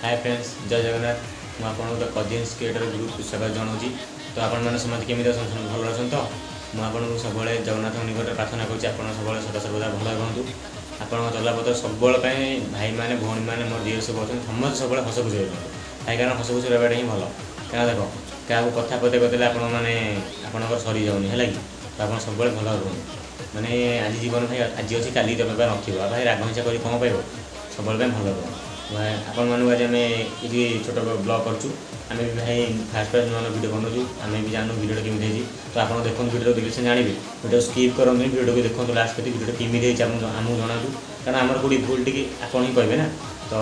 Hi friends, जय जगन्नाथ। मुझे cousins creator group स्वागत जनाऊँगी। तो आपने समस्त केमी भल अच्छा तो मुझे सब जगन्नाथ निकट प्रार्थना करुँच आप सब सदा सर्वदा भल रुहतु। आप चलापथ सब भाई मैंने भौणी मैंने मोर दिए सब अच्छे समस्त सब हस खुशी रुहतु। कारण हस खुशी रहा ही भल। क्या देख क्या कथा पदे कदेले आपंकर सरी जाऊनी है कि तो आप सब भल रुहतु। मैंने आज जीवन भाई आज अच्छी काली तो बेपार नथिबा भाई राग हिंसा कर कौन पाइब सब भल रुह। आपण मानू आज आम ये छोट ब्लॉग करूँ आम भी भाई फास्ट फास्ट नुआ भिडियो बनाऊँ आम भी जानू भिडियो केमी तो आप देखो भिडियो देखिए से जानवे भिडियो स्किप करूँ भिडियो को देखो लास्ट तक भिडियो केमी आमको जनातु कारण आम कौटी भूल टी आपड़ ही कहे ना तो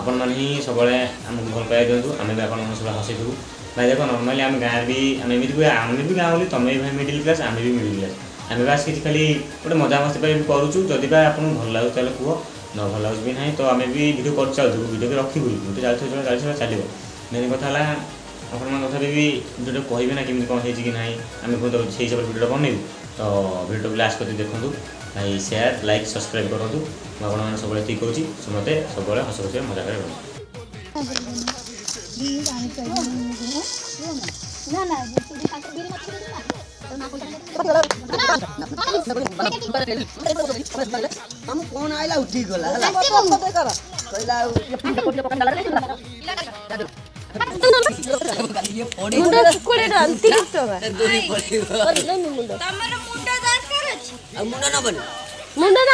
आपण मैंने ही सब आमको भल पाइबा दिंतु आम भी आप सब हसैबू भाई देख नर्माली आम गाँव भी आम आम भी गाँव बोली तुम भी भाई मिडिल क्लास आम भी मिडिल क्लास आम बास कि खाली गोटे मजा मस्ती करूँ जदि आपको भल लगे तेल कह न भल लगे भी ना तो आम भी भिडियो कर चलू भिडियो भी रखी भिडियो चलते चलो मेन कथा है आप तथा भी भिडियो कहे ना केमी कौन है कि ना आम से हिसाब से भिडियो बनइबू तो भिडियो को लास्ट कर देखूँ भाई शेयर लाइक सब्सक्राइब करूँ मुझे सब ठीक कौच समस्ते सब हस खुशी मजा कर कौन आइला उठी गला कहला मुंडा कोड़े डाल 30 टका दोनी पड़ेगा मुंडा तमर मुंडा दरकार अछि अब मुंडा ना बन मुंडा ना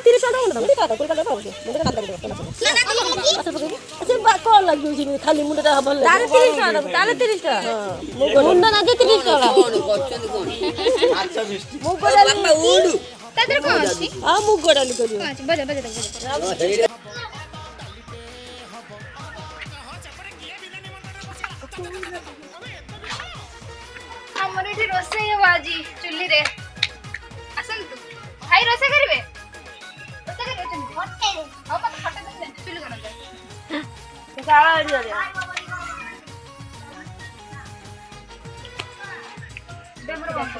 30 टका मुंडा ठीक है कोई का पाउछ मुंडा ना दे अच्छा बा कोन लाग्यो छी खाली मुंडा हबल ताले 30 टका ताले 30 टका मुंडा ना दे 30 टका कौन क्वेश्चन कौन अच्छा दृष्टि मुगो डाली बापा उडू तदर कोन अछि आ मुगो डाली करियो अच्छा बजा बजा हमर एठी रोसे बाजी चुल्ली रे असंतु भाई रोसे करिवे फटे हम मत फटे दे चुल्ली कोन तो सारा आ जा डेमरो बाप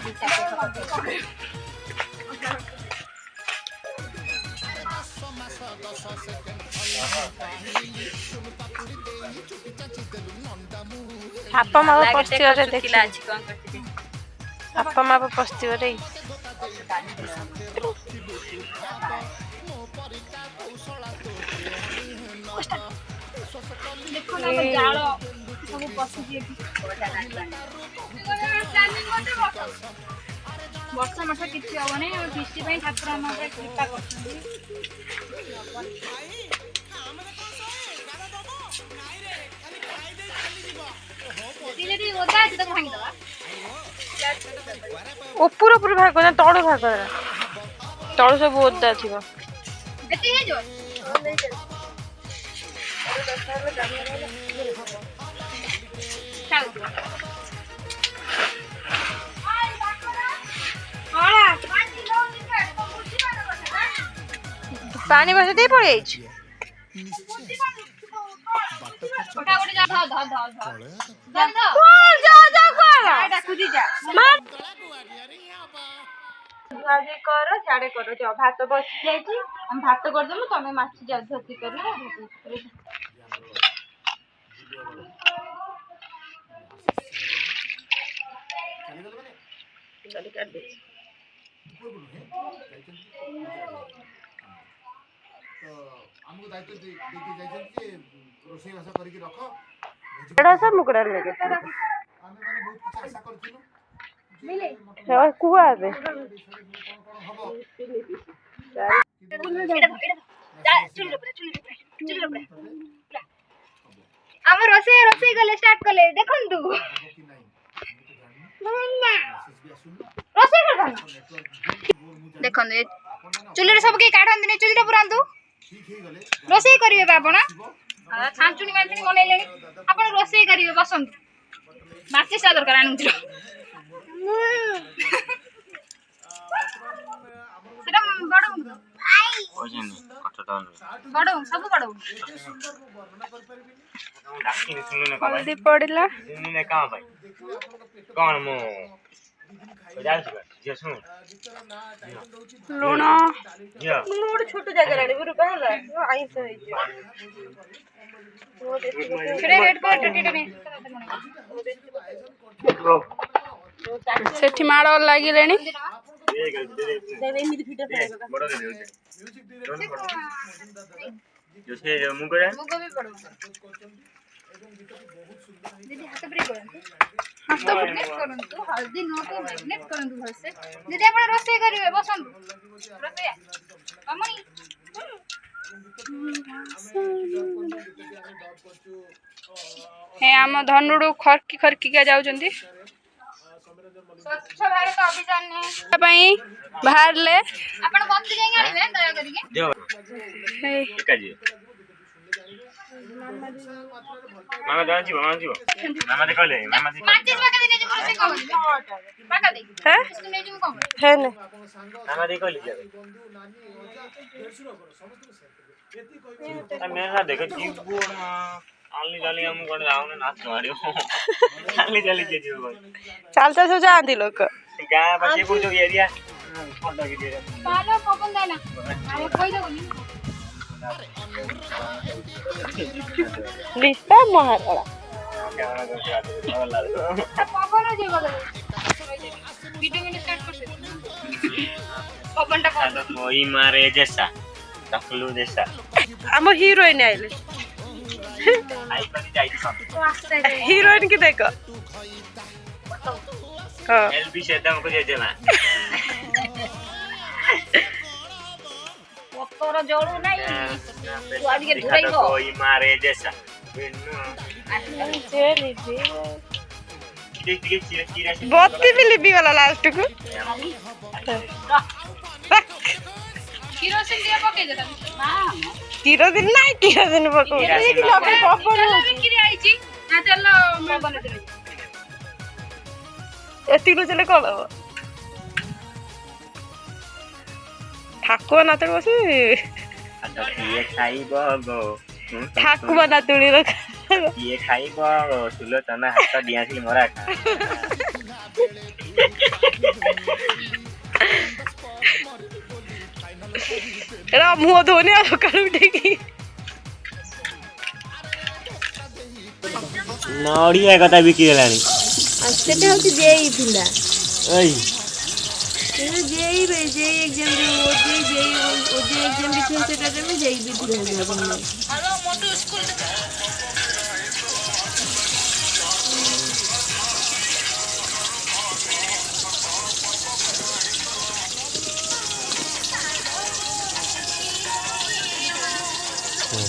आपा मावा पस्तिवरे देखिला अछि कोन करते आपा मावा पस्तिवरे देखो ना जाळ सब पसी जे वर्षा मठ किछि हबने किछि पई ठाकुर हमरे कृपा करछन दिलेरी ओदा अछि त भांगी दवा ऊपर ऊपर भाग ना तळ भाग तळ सब ओदा थिबो एते हे जो चल पानी बसे दे पड़े फटाफट जा धा धा धा धा जा कर आडा खुदी जा मार भाजी करो झाड़े करो जो भात बस जाई हम भात कर देलु तमे माछ जा धोती करियो चली कर दे तो हमको दायित्व देके जाइछन कि रोषेई भाषा करके रखो एड़ा सब मुकड़ा लेके आमे माने बहुत कुछ आशा करथिलु मिले और कुआ दे कौन हबो जा चुल्ली रे हम रोसे गले स्टार्ट करले देखन तू कि नहीं रोसे कर देखन चुल्ली रे सब के काढन दिने चुल्ली रे पुरांतु ठीक हे गले रोसे करिवे बा आपण छांचुनी मांचुनी बनैलेनी आपण रोसे करिवे बसंत माछी सा दरकार आनुतिर सेटा बड़ आई ओजनी कटटा बड़ सब बड़ डाकी सुनने का हल्दी पड़िला सुनने का भाई कौन मो जान ଲୁଣ ମୁଁ ଗୋଟେ ଛୋଟ ଜାଗାରେ ଆଣିବି ରୁପା ହେଲା ଆଇଁଷ ହେଇଯିବ ସେଟା ରେଡ୍ କଲର୍ ଟିଟେ ନେ ସେଠି ମାଡ଼ ଲାଗିଲେଣି। ଏମିତି ଫିଟା ମୁଗ ବି ପଡିବ दीदी हाथ ब्रेक करंतु हाथ ब्रेक करंतु हल्दी नो को मैग्नेट करंतु भलसे दीदी आपण रोसे करिवे बसंतु रोसे कमणी हे आम धनुडू खरकी खरकी का जाउचंदी स्वच्छ भारत अभियान ने पई बाहर ले आपण बंदी जाई आनिबे दया करिके हे मामा जान जीव मामा दे कहले मामा दे माचिस बाका दिने जे से कम बाका दे हैं इसको ले जू कम हे ने मामा दे कहले जा मैं ना देख जीव आली जाली हम कोन जाऊने नाच मारियो आली जाली के जीव चलते सो जांदी लोक गा बसे को जो एरिया फोटो के दे पालो पपन देना अरे कोई दबनी लिस्ता महाराणा कैमरा को वाला पपन जे बोले वीडियो में स्टार्ट कर से पपन टा तो मोई मारे जैसा टकलू जैसा हम हीरोइन आइले आई पर जाई सब हीरोइन की देखो हां एलबी शेदम को दे देना तोर जोड़ू नहीं तू आज के धुराई हो कोई मारे जैसा बिन्नु बत्ती भी लिपि वाला लास्ट को किरोसिन दिया पके देता हां किरोसिन नहीं किरोसिन पको लेकिन अपन पपन चलो भी किरी आईची ना चलो मैं बने दे एती नु चले कोन ठाकुर नातुल बसी ये खाइबो गो ठाकुर नातुली रो ये खाइबो सुलो तना हाथ दियासी मोरा खा एरा मुह धोने आ सकाळ उठे की नड़िया कथा बिकी देलानी ସେଟା ହଉଛି ଜେଇ ଥିଲା ओई ଜେଇ ଏକ୍ଜାମ ଯୋଉ ଜେଇ ଏକ୍ଜାମ ବି ଥିଲା ସେଟା ଦେବେ ଜେଇ ବି ଥିଲା हेलो मोटू स्कूल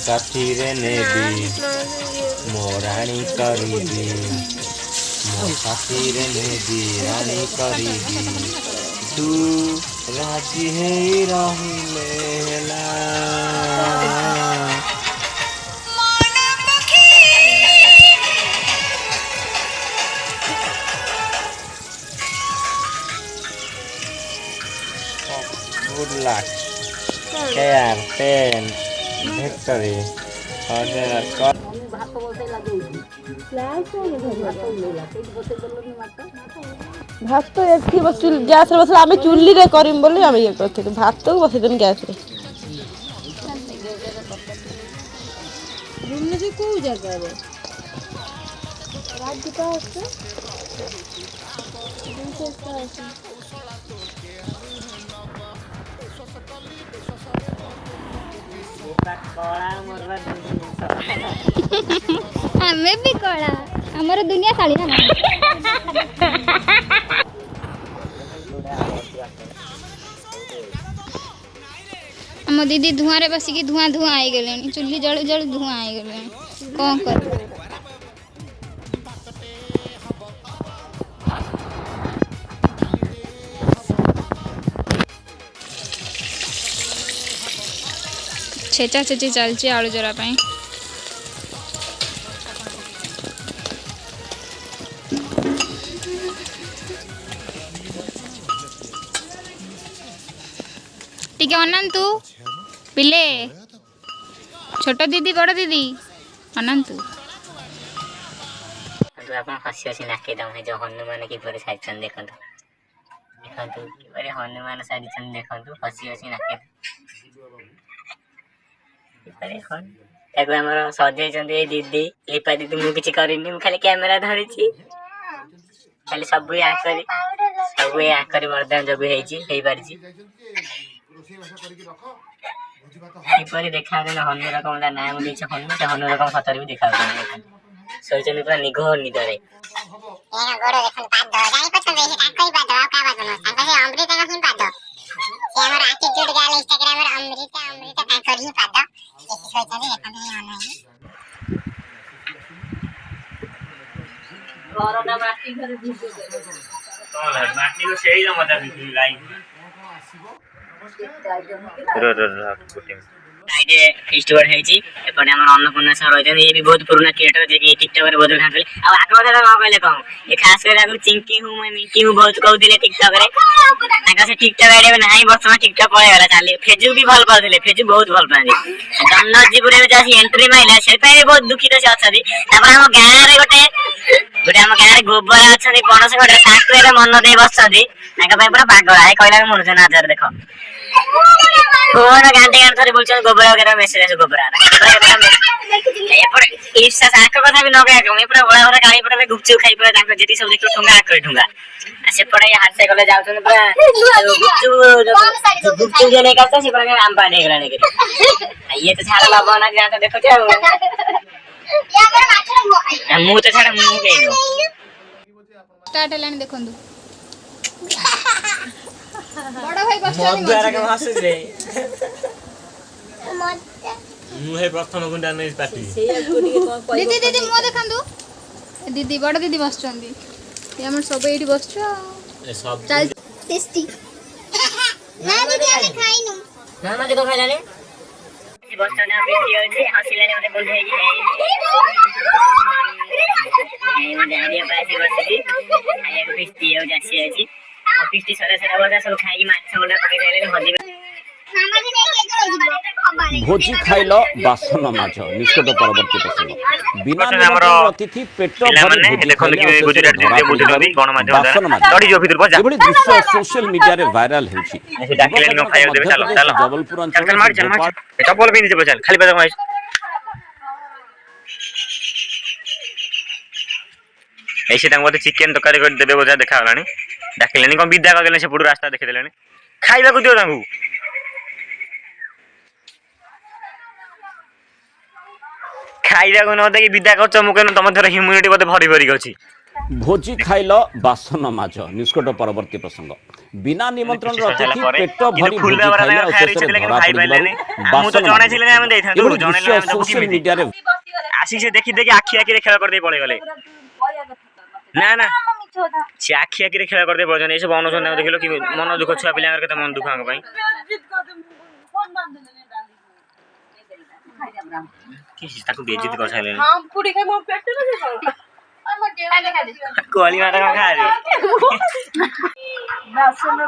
काठीरे नेबी मोराणी करीबी मो काठीरे नेबी रानी करीबी तू राजी है रहिले हेला good luck care 10 victory order cut ଭାତ ଏଠି ବସି ଗ୍ୟାସରେ ବସିଲେ ଆମେ ଚୁଲିରେ କରିମୁ ବୋଲି ଆମେ ଇଏ କରିଥିଲୁ ଭାତକୁ ବସେଇଦେନୁ ଗ୍ୟାସରେ ଭୁବନେଶ୍ୱର କୋଉ ଜାଗାରେ ରାଜପା ଅଛି हमें भी कड़ा हमारा दुनिया साड़ी ना हम दीदी धुआं रे बसिकी धुआं धुआं आई गले चुल्ली जळु जळु धुआं आई गले कौन कर छेचा छेची चलची आलू जरा पाई टिके अनंतु पिले छोट दीदी बड़ दीदी अनंतु तो आप हसी हसी नाके दम है जो हनुमान की पूरे साइड देखो देखंतु अरे हनुमान साजिछन देखंतु हसी हसी नाके अरे हन एगो हमर सजेइछन ए दीदी लिपा दीदी मु किछि करिनि मु खाली कैमरा धरिछि खाली सब या करी वरदान जब हेछि हेइ पारिछि इपरि देखा गले हनु रकम नाम देछि हनु रकम खतर भी देखा गले सोचनी पूरा निघो निदरे एना गोड़ देखन पाद जाई पछन देहि काकई पाद का पाद न संग से अमृत का हिं पाद से हमर एटीट्यूड गाल इंस्टाग्राम रे अमृत काकर ही पाद एसी सोचनी देखन ही हनु घरटा माटी घरे घुसे कोन माटी को सेही न मजा बिल्कुल लाइक आइडे फेस्टिवल हेची एपटे हमर अन्नपूर्णा सर होइछन ये भी बहुत पुराना क्रिएटर जे कि टिकटॉक रे बहुत खान आ आको কথা न कहले कहूं ये खास कर आगु चिंकी हूं मैं मिंकी हूं बहुत कहू दिले टिकटॉक रे ताका से टिकटॉक आइडे में नाही वर्तमान टिकटॉक पळे गला चाले फेजु भी भल पाउथिले फेजु बहुत भल पानी जन्नतजीपुर में जासी एंट्री माइला से पे बहुत दुखित से अछदी तापर हम गां रे गोटे हम गां रे गोबर अछनी पणस गोटे साकरे रे मन दे बसछदी ताका पे पूरा पागल आए कहला के मुरछ नाजर देखो फोन घंटे थरे बोलछन गोबर वगैरह मैसेज आसे गोबर एपड़ ईर्षा साक कथा भी न कहे कम एपड़ बड़ा बड़ा गाड़ी पड़ले गुपचुप खाई पड़े ताको जेती सब देखो ठुंगा आकर ठुंगा से पड़े हाथ से गले जाउछन पूरा गुपचुप जे नहीं करता से पड़े आम पानी गला नहीं करी ये तो छाड़ा बाबा ना जा तो देखो क्या मु तो छाड़ा मु कहिनो स्टार्ट हेलानी देखंदु बड़ा भाई बस मद्वारा के हसे जे मु हे प्रथम गुंडा नै पार्टी दीदी दीदी मो देखंदु दीदी बड़ दीदी बसचंदी ये हमर सब एठी बसछ ए सब चल टेस्टी ना दीदी हम खाइनु मामा के तो खाइला ने बस ना वीडियो जे हसिला ने मते बोल हे ए मते आइडिया पासी बसती आइया को फिस्टी हो जासी अछि फिस्टी सरा सरा बजा सब खाई माछ मुंडा पके देले हदी मामा जी नेके गइल खबर भोजी खाइल बासन माछ निष्कट परवर्ती प्रसंग बिना निमंत्रण अतिथि पेट भरि देखन कि गुजरात जे बुझिलबी गण माध्यम द्वारा लड़ी जो भीतर बजा एबडी दृश्य सोशल मीडिया रे वायरल हेछि डाकलेन को फायर देबे चलो चलो जबलपुर अंचल मार चप्पल भी नीचे बचा खाली बजा माइस ऐसे तंग बोले चिकन तकारी कर देबे बजा देखा गलानी डाकलेन को विदा कर देले से पुडू रास्ता देखि देलेनी खाइबा को दियो तांगू खाइबा को न दे विदा कर चमुकेन तम थर ह्यूमिडिटी बते भरी भरी अछि भोजी खाइल बासन माछ निष्कट परवर्ती प्रसंग बिना निमंत्रण अतिथि पेट भरि फुल भोजी खाइल खाई अवसर लेकिन धरा खाई पड़िबारु पाइलेनी हमु तो जणे छिले हम देथां तो जणे ले हम सोशल मीडिया रे आसी से देखि देखि आखी आखी रे खेला कर दे पळे गले ना ना से आखी आखी रे खेला कर दे बजन ए सब अनुसंधान देखिलो कि मन दुख छुआ पिला के मन दुख आंग पई कि ताको बेइज्जत कर छले हम पूरी के मो पेट में दे कोली मारा का खा रे बासन में